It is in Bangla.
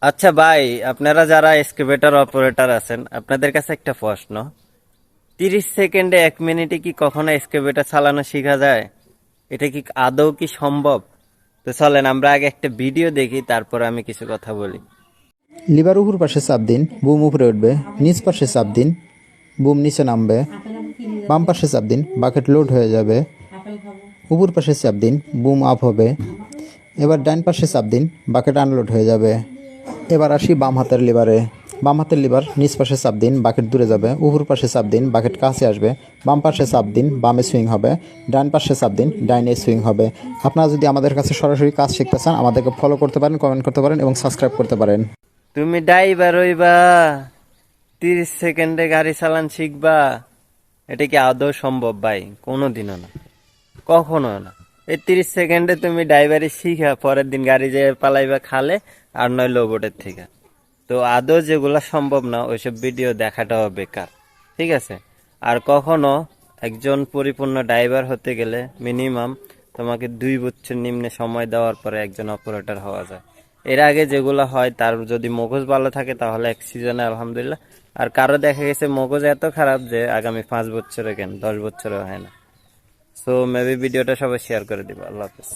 আচ্ছা ভাই, আপনারা যারা এক্সকেভেটর অপারেটর আছেন, আপনাদের কাছে একটা প্রশ্ন। 30 সেকেন্ডে 1 মিনিটে কি কখনো এক্সকেভেটর চালানো শেখা যায়? এটা কি আদৌ কি সম্ভব? তো চলেন আমরা আগে একটা ভিডিও দেখি, তারপর আমি কিছু কথা বলি। লিভার উপর পাশে চাপ দিন, বুম উপরে উঠবে। নিচ পাশে চাপ দিন, বুম নিচে নামবে। বাম পাশে চাপ দিন, বাকেট লোড হয়ে যাবে। উপর পাশে চাপ দিন, বুম আপ হবে। এবার ডান পাশে চাপ দিন, বাকেট আনলোড হয়ে যাবে। এবার আসি বাম হাতের লিভারে। বাম হাতের লিভার নিচ পাশে চাপ দিন, বাকেট দূরে যাবে। উপর পাশে চাপ দিন, বাকেট কাছে আসবে। বাম পাশে চাপ দিন, বামে সুইং হবে। ডান পাশে চাপ দিন, ডাইনে সুইং হবে। আপনারা যদি আমাদের কাছে সরাসরি কাজ শিখতে চান, আমাদেরকে ফলো করতে পারেন, কমেন্ট করতে পারেন এবং সাবস্ক্রাইব করতে পারেন। তুমি ড্রাইভার হইবা, 30 সেকেন্ডে গাড়ি চালান শিখবা? এটা কি আদৌ সম্ভব ভাই? কোনোদিনও না, কখনো না। এই 30 সেকেন্ডে তুমি ড্রাইভারি শিখা পরের দিন গাড়ি যে পালাইবা খালে, আর নয় লোবোটের থেকে। তো আদৌ যেগুলা সম্ভব না, ওইসব ভিডিও দেখাটাও বেকার। ঠিক আছে? আর কখনো একজন পরিপূর্ণ ড্রাইভার হতে গেলে মিনিমাম তোমাকে 2 বছর নিম্নে সময় দেওয়ার পরে একজন অপারেটর হওয়া যায়। এর আগে যেগুলো হয়, তার যদি মগজ ভালো থাকে তাহলে এক সিজনে আলহামদুলিল্লাহ। আর কারো দেখা গেছে মগজ এত খারাপ যে আগামী 5 বছরে কেন 10 বছরে হয় না। সো মেবি ভিডিওটা সবাই শেয়ার করে দিবা। আল্লাহ হাফেজ।